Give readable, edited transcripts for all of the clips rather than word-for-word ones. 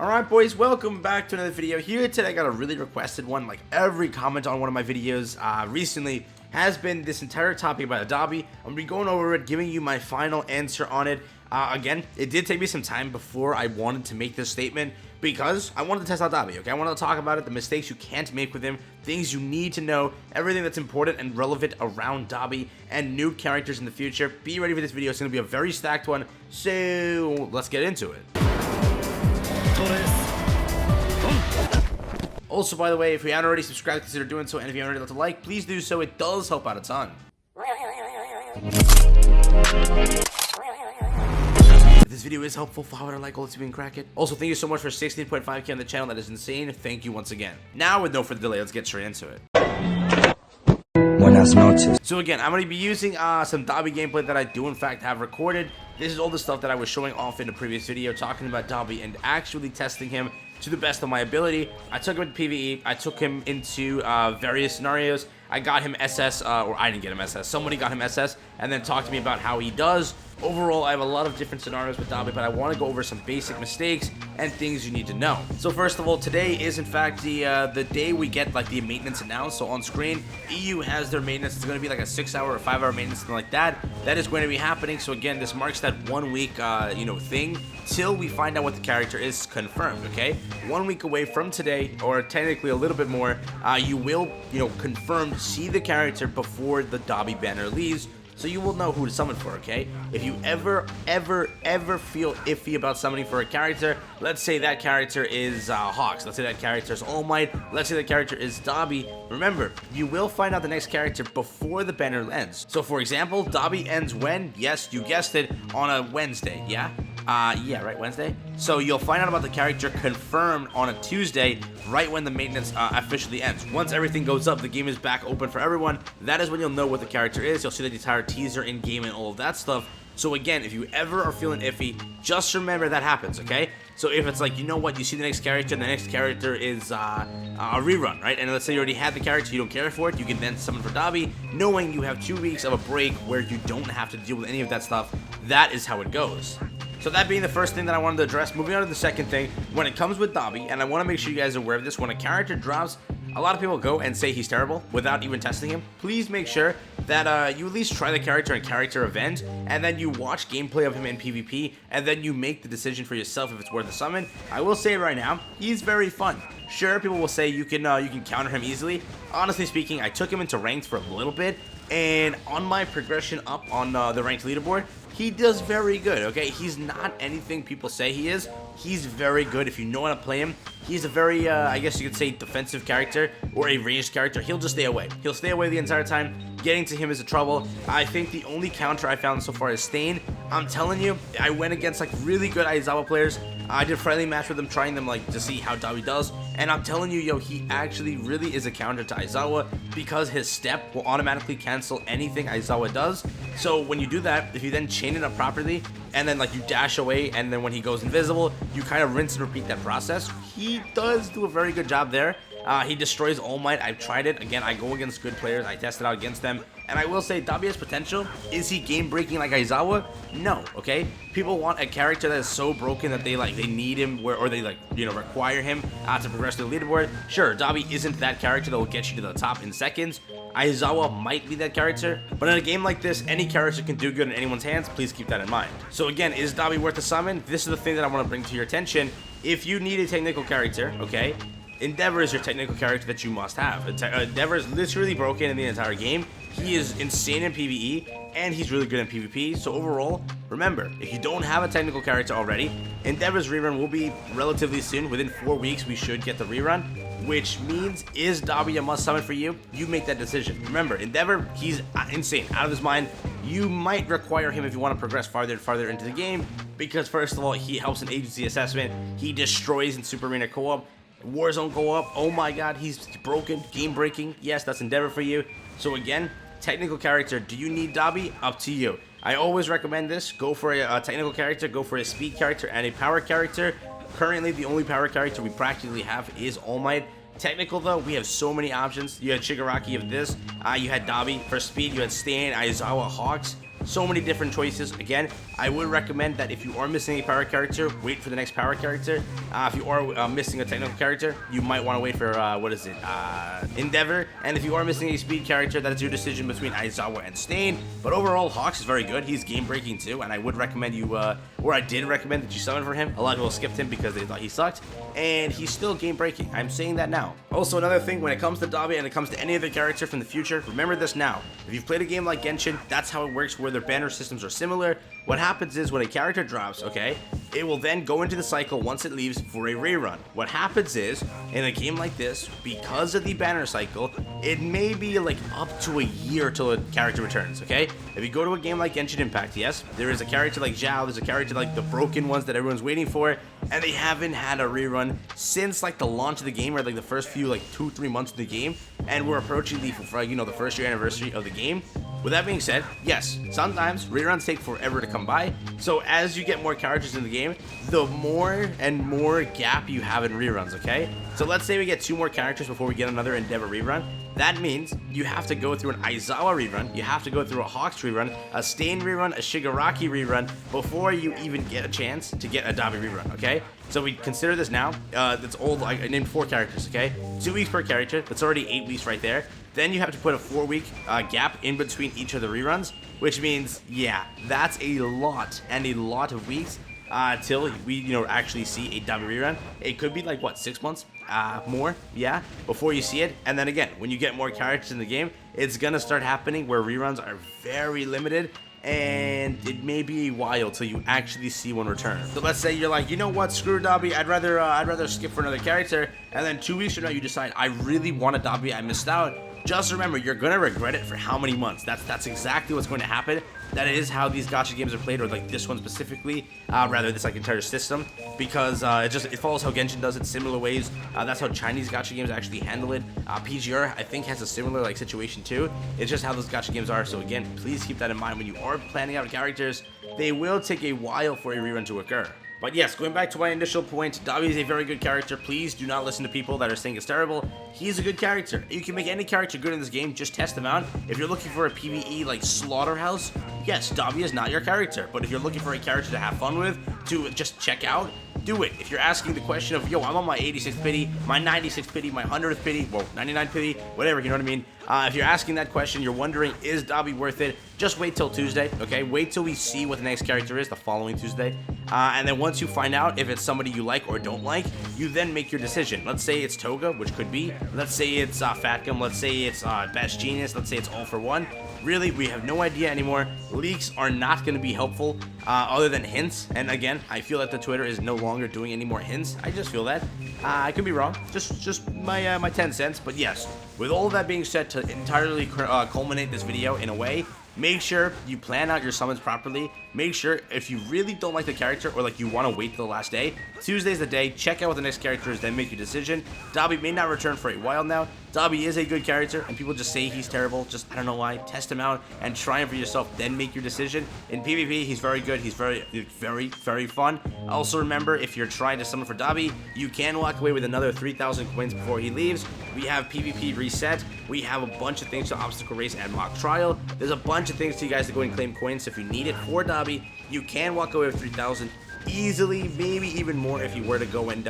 Alright boys, welcome back to another video. Here today I got a really requested one. Like every comment on one of my videos recently has been this entire topic about Dabi. I'm going to be going over it, giving you my final answer on it. Again, it did take me some time before I wanted to make this statement because I wanted to test out Dabi, okay? I wanted to talk about it, the mistakes you can't make with him, things you need to know, everything that's important and relevant around Dabi, and new characters in the future. Be ready for this video. It's going to be a very stacked one, so let's get into it. Also, by the way, if you haven't already subscribed, consider doing so, and if you haven't already left a like, please do so. It does help out a ton. If this video is helpful, follow it, like, let's be and crack it. Also, thank you so much for 16.5k on the channel. That is insane. Thank you once again. Now, with no further delay, let's get straight into it. Buenas noches. So again, I'm going to be using some Dabi gameplay that I do in fact have recorded. This is all the stuff that I was showing off in the previous video, talking about Dabi and actually testing him to the best of my ability. I took him into PvE, I took him into various scenarios. I got him SS, or I didn't get him SS, somebody got him SS, and then talked to me about how he does. Overall, I have a lot of different scenarios with Dabi, but I want to go over some basic mistakes and things you need to know. So first of all, today is in fact the day we get like the maintenance announced. So on screen, EU has their maintenance. It's going to be like a 6-hour or 5-hour maintenance, something like that. That is going to be happening. So again, this marks that 1 week, thing till we find out what the character is confirmed. Okay, 1 week away from today, or technically a little bit more, you will, confirmed see the character before the Dabi banner leaves. So you will know who to summon for, okay? If you ever feel iffy about summoning for a character, let's say that character is Hawks, let's say that character is All Might, let's say that character is Dabi, remember, you will find out the next character before the banner ends. So for example, Dabi ends when? Yes, you guessed it, on a Wednesday, yeah? Yeah, right, Wednesday? So you'll find out about the character confirmed on a Tuesday, right when the maintenance officially ends. Once everything goes up, the game is back open for everyone. That is when you'll know what the character is. You'll see the entire teaser in game and all of that stuff. So again, if you ever are feeling iffy, just remember that happens, okay? So if it's like, you know what, you see the next character, and the next character is a rerun, right? And let's say you already had the character, you don't care for it, you can then summon for Dabi, knowing you have 2 weeks of a break where you don't have to deal with any of that stuff. That is how it goes. So that being the first thing that I wanted to address, moving on to the second thing, when it comes with Dabi, and I want to make sure you guys are aware of this, when a character drops, a lot of people go and say he's terrible without even testing him. Please make sure that you at least try the character in character event, and then you watch gameplay of him in PvP, and then you make the decision for yourself if it's worth the summon. I will say right now, he's very fun. Sure, people will say you can counter him easily. Honestly speaking, I took him into ranked for a little bit, and on my progression up on the ranked leaderboard, he does very good, okay? He's not anything people say he is. He's very good if you know how to play him. He's a very, I guess you could say, defensive character or a ranged character. He'll just stay away. He'll stay away the entire time. Getting to him is a trouble. I think the only counter I found so far is Stain. I'm telling you, I went against like really good Aizawa players. I did friendly match with them, trying them like to see how Dabi does, and I'm telling you, yo, he actually really is a counter to Aizawa because his step will automatically cancel anything Aizawa does. So when you do that, if you then chain it up properly, and then like you dash away, and then when he goes invisible, you kind of rinse and repeat that process. He does do a very good job there. He destroys All Might. I've tried it. Again, I go against good players. I test it out against them. And I will say, Dabi has potential. Is he game-breaking like Aizawa? No, okay? People want a character that is so broken that they need him, or they require him to progress to the leaderboard. Sure, Dabi isn't that character that will get you to the top in seconds. Aizawa might be that character. But in a game like this, any character can do good in anyone's hands. Please keep that in mind. So again, is Dabi worth a summon? This is the thing that I want to bring to your attention. If you need a technical character, okay? Endeavor is your technical character that you must have. Endeavor is literally broken in the entire game. He is insane in PvE, and he's really good in PvP. So overall, remember, if you don't have a technical character already, Endeavor's rerun will be relatively soon. Within 4 weeks, we should get the rerun, which means, is Dabi a must summon for you? You make that decision. Remember, Endeavor, he's insane, out of his mind. You might require him if you want to progress farther and farther into the game, because first of all, he helps in agency assessment. He destroys in Super Arena Co-op. Warzone co-op, oh my god, he's broken, game breaking. Yes, that's Endeavor for you. So again, technical character, do you need Dabi? Up to you. I always recommend this. Go for a technical character, go for a speed character and a power character. Currently, the only power character we practically have is All Might. Technical though, we have so many options. You had Shigaraki of this, you had Dabi. For speed, you had Stain, Aizawa, Hawks. So many different choices. Again, I would recommend that if you are missing a power character, wait for the next power character. If you are missing a technical character, you might want to wait for, Endeavor. And if you are missing a speed character, that is your decision between Aizawa and Stain. But overall, Hawks is very good. He's game breaking too, and I would recommend you, or I did recommend that you summon for him. A lot of people skipped him because they thought he sucked, and he's still game breaking. I'm saying that now. Also, another thing, when it comes to Dabi and it comes to any other character from the future, remember this now. If you've played a game like Genshin, that's how it works, where their banner systems are similar. What happens is when a character drops, okay, it will then go into the cycle once it leaves for a rerun. What happens is, in a game like this, because of the banner cycle, it may be like up to a year till a character returns, okay? If you go to a game like Genshin Impact, yes, there is a character like Zhao, there's a character like the broken ones that everyone's waiting for, and they haven't had a rerun since like the launch of the game, or like the first few like 2-3 months of the game, and we're approaching the the first year anniversary of the game. With that being said, yes, sometimes reruns take forever to come by, so as you get more characters in the game, the more and more gap you have in reruns, okay? So let's say we get 2 more characters before we get another Endeavor rerun. That means you have to go through an Aizawa rerun, you have to go through a Hawks rerun, a Stain rerun, a Shigaraki rerun, before you even get a chance to get a Dabi rerun, okay? So we consider this now, that's old, I named 4 characters, okay? 2 weeks per character, that's already 8 weeks right there. Then you have to put a 4-week gap in between each of the reruns, which means, yeah, that's a lot, and a lot of weeks till we, actually see a Dabi rerun. It could be like, what, 6 months? More, yeah, before you see it. And then again, when you get more characters in the game, it's gonna start happening where reruns are very limited, and it may be a while till you actually see one return. So let's say you're like, you know what, screw Dabi, I'd rather skip for another character, and then 2 weeks from now you decide, I really want a Dabi, I missed out. Just remember, you're gonna regret it for how many months. That's exactly what's going to happen. That is how these gacha games are played, or like this one specifically, rather this like entire system, because it follows how Genshin does it, similar ways. That's how Chinese gacha games actually handle it. PGR I think has a similar like situation too. It's just how those gacha games are. So again, please keep that in mind when you are planning out characters. They will take a while for a rerun to occur. But yes, going back to my initial point, Dabi is a very good character. Please do not listen to people that are saying it's terrible. He's a good character. You can make any character good in this game, just test them out. If you're looking for a PvE like slaughterhouse, yes, Dabi is not your character. But if you're looking for a character to have fun with, to just check out, do it. If you're asking the question of, yo, I'm on my 86th pity, my 96th pity, my 100th pity, well, 99th pity, whatever, you know what I mean? If you're asking that question, you're wondering, is Dabi worth it? Just wait till Tuesday, okay? Wait till we see what the next character is the following Tuesday. And then once you find out if it's somebody you like or don't like, you then make your decision. Let's say it's Toga, which could be. Let's say it's Fatgum. Let's say it's Best Genius. Let's say it's All for One. Really, we have no idea anymore. Leaks are not going to be helpful other than hints. And again, I feel that the Twitter is no longer doing any more hints. I just feel that. I could be wrong. Just my 10 cents. But yes, with all of that being said, to entirely culminate this video in a way, make sure you plan out your summons properly. Make sure if you really don't like the character, or like you want to wait till the last day, Tuesday's the day. Check out what the next character is, then make your decision. Dabi may not return for a while now. Dabi is a good character, and people just say he's terrible. Just, I don't know why. Test him out and try him for yourself, then make your decision. In PvP, he's very good. He's very fun. Also remember, if you're trying to summon for Dabi, you can walk away with another 3,000 coins before he leaves. We have PvP reset. We have a bunch of things to obstacle race and mock trial. There's a bunch of things to you guys to go and claim coins. So if you need it for Dabi, you can walk away with 3,000 easily, maybe even more if you were to go and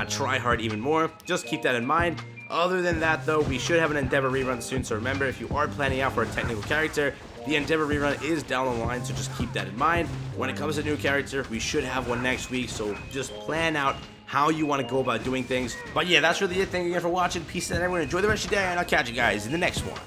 try hard even more. Just keep that in mind. Other than that, though, we should have an Endeavor rerun soon, so remember, if you are planning out for a technical character, the Endeavor rerun is down the line, so just keep that in mind. When it comes to new character, we should have one next week, so just plan out how you want to go about doing things. But yeah, that's really it. Thank you again for watching. Peace out, everyone. Enjoy the rest of your day, and I'll catch you guys in the next one.